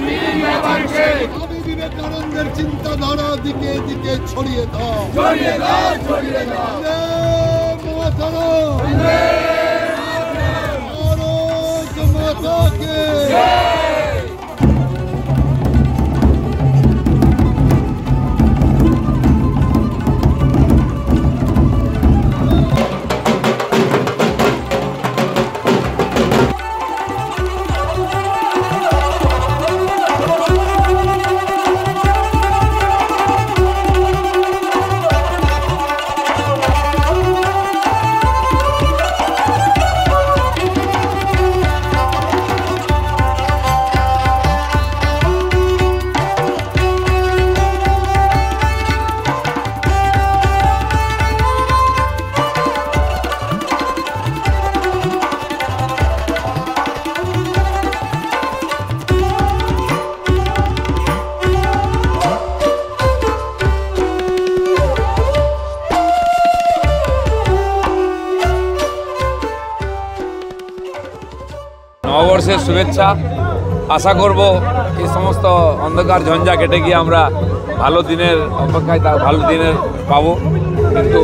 স্বামী বিবেকানন্দের চিন্তাধারা দিকে দিকে ছড়িয়ে দাও। ভারত মাতাকে নববর্ষের শুভেচ্ছা। আশা করব এই সমস্ত অন্ধকার ঝঞ্ঝা কেটে গিয়ে আমরা ভালো দিনের অপেক্ষায় ভালো দিনের পাবো। কিন্তু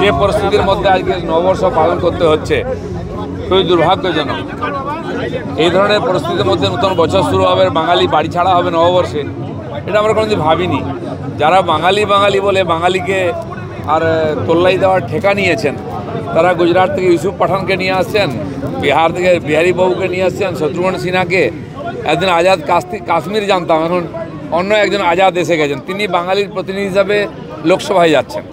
যে পরিস্থিতির মধ্যে আজকে নববর্ষ পালন করতে হচ্ছে খুবই দুর্ভাগ্যজনক। এই ধরনের পরিস্থিতির মধ্যে নতুন বছর শুরু হবে, বাঙালি বাড়ি ছাড়া হবে নববর্ষে, এটা আমরা কোনোদিন ভাবিনি। যারা বাঙালি বাঙালি বলে বাঙালিকে আর তোল্লাই দেওয়ার ঠেকা নিয়েছেন, তারা গুজরাট থেকে ইউসুফ পাঠানকে নিয়ে আসছেন, বিহার থেকে বিহারী বাবুকে নিয়ে আসছেন, শত্রুঘ্ন সিনহাকে। একদিন আজাদ কাশ্মীর জানতাম, এখন অন্য একজন আজাদ এসে গেছেন, তিনি বাঙালির প্রতিনিধি হিসাবে লোকসভায় যাচ্ছেন।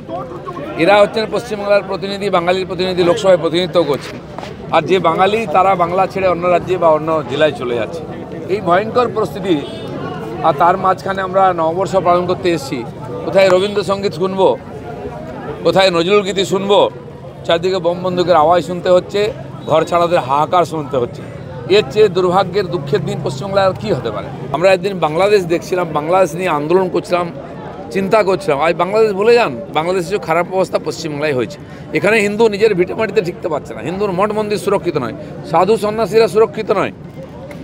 এরা হচ্ছেন পশ্চিমবাংলার প্রতিনিধি, বাঙালির প্রতিনিধি লোকসভায় প্রতিনিধিত্ব করছেন। আর যে বাঙালি তারা বাংলা ছেড়ে অন্য রাজ্যে বা অন্য জেলায় চলে যাচ্ছে। এই ভয়ঙ্কর পরিস্থিতি, আর তার মাঝখানে আমরা নববর্ষ পালন করতে এসেছি। কোথায় রবীন্দ্রসঙ্গীত শুনবো, কোথায় নজরুল গীতি শুনবো, চারদিকে বোম বন্দুকের আওয়াজ শুনতে হচ্ছে, ঘর ছাড়াদের হাহাকার শুনতে হচ্ছে। এর চেয়ে দুর্ভাগ্যের দুঃখের দিন পশ্চিমবাংলায় আর কী হতে পারে। আমরা একদিন বাংলাদেশ দেখছিলাম, বাংলাদেশ নিয়ে আন্দোলন করছিলাম, চিন্তা করছিলাম, আজ বাংলাদেশ ভুলে যান। বাংলাদেশের যে খারাপ অবস্থা পশ্চিমবাংলায় হয়েছে। এখানে হিন্দু নিজের ভিটেমাটিতে ঠিকতে পারছে না, হিন্দুর মঠ মন্দির সুরক্ষিত নয়, সাধু সন্ন্যাসীরা সুরক্ষিত নয়।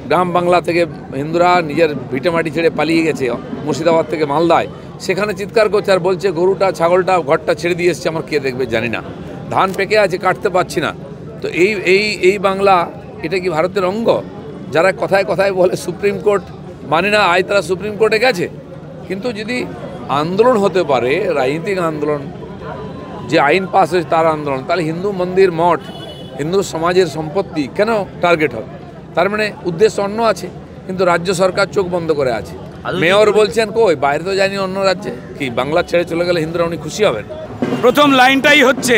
গ্রাম বাংলা থেকে হিন্দুরা নিজের ভিটেমাটি ছেড়ে পালিয়ে গেছে মুর্শিদাবাদ থেকে মালদায়, সেখানে চিৎকার করছে আর বলছে গরুটা ছাগলটা ঘরটা ছেড়ে দিয়ে এসছে, আমার কে দেখবে জানি না, ধান পেকে আছে কাটতে পারছি না। তো এই বাংলা, এটা কি ভারতের অঙ্গ? যারা কথায় কথায় বলে সুপ্রিম কোর্ট মানে না, আজ তারা সুপ্রিম কোর্টে গেছে। কিন্তু যদি আন্দোলন হতে পারে, রাজনৈতিক আন্দোলন, যে আইন পাস হয়েছে তার আন্দোলন, তাহলে হিন্দু মন্দির মঠ, হিন্দু সমাজের সম্পত্তি কেন টার্গেট হবে? তার মানে উদ্দেশ্য অন্য আছে। কিন্তু রাজ্য সরকার চোখ বন্ধ করে আছে। মেয়র বলছেন কই, বাইরে তো জানি অন্য রাজ্যে, কি বাংলা ছেড়ে চলে গেলে হিন্দুরা উনি খুশি হবেন? প্রথম লাইনটাই হচ্ছে,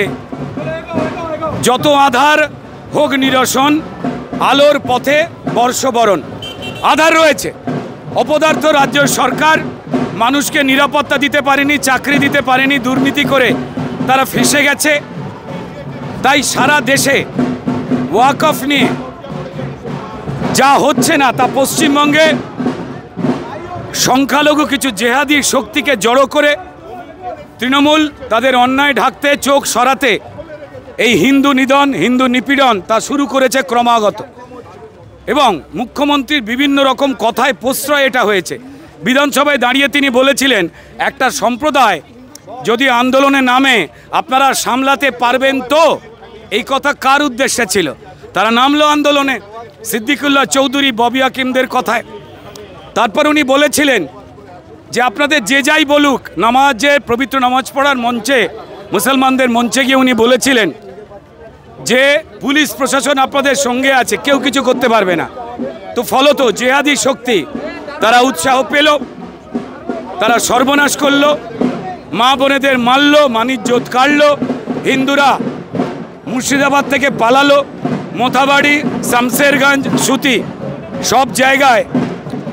যত আধার হোক নিরসন, আলোর পথে বর্ষবরণ। আধার রয়েছে, অপদার্থ রাজ্য সরকার মানুষকে নিরাপত্তা দিতে পারেনি, চাকরি দিতে পারেনি, দুর্নীতি করে তারা ফেঁসে গেছে। তাই সারা দেশে ওয়াকফ নিয়ে যা হচ্ছে না, তা পশ্চিমবঙ্গে সংখ্যালঘু কিছু জেহাদি শক্তিকে জড়ো করে তৃণমূল তাদের অন্যায় ঢাকতে, চোখ সরাতে এই হিন্দু নিধন, হিন্দু নিপীড়ন তা শুরু করেছে ক্রমাগত। এবং মুখ্যমন্ত্রীর বিভিন্ন রকম কথায় প্রশ্রয় এটা হয়েছে। বিধানসভায় দাঁড়িয়ে তিনি বলেছিলেন, একটা সম্প্রদায় যদি আন্দোলনে নামে আপনারা সামলাতে পারবেন তো? এই কথা কার উদ্দেশ্যে ছিল? তারা নামলো আন্দোলনে, সিদ্দিকুল্লাহ চৌধুরী, ববি হাকিমদের কথায়। তারপর উনি বলেছিলেন যে আপনাদের যে যাই বলুক, নামাজের পবিত্র নামাজ পড়ার মঞ্চে, মুসলমানদের মঞ্চে গিয়ে উনি বলেছিলেন যে পুলিশ প্রশাসন আপনাদের সঙ্গে আছে, কেউ কিছু করতে পারবে না। তো ফলত জেহাদি শক্তি তারা উৎসাহ পেল, তারা সর্বনাশ করলো, মা বোনেদের মারলো, মানিজ্জত কাটলো, হিন্দুরা মুর্শিদাবাদ থেকে পালালো, মোথাবাড়ি, শামশেরগঞ্জ, সুতি সব জায়গায়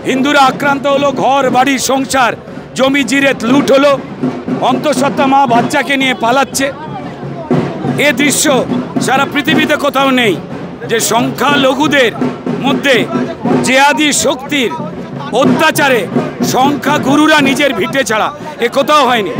হিন্দুরা আক্রান্ত হলো, ঘর বাড়ি সংসার জমি জিরেত লুট হলো, অন্তঃসত্ত্বা মা বাচ্চাকে নিয়ে পালাচ্ছে। এ দৃশ্য সারা পৃথিবীতে কোথাও নেই, যে সংখ্যালঘুদের মধ্যে জেহাদি শক্তির অত্যাচারে সংখ্যাগুরুরা নিজের ভিটে ছাড়া এ কোথাও হয়নি।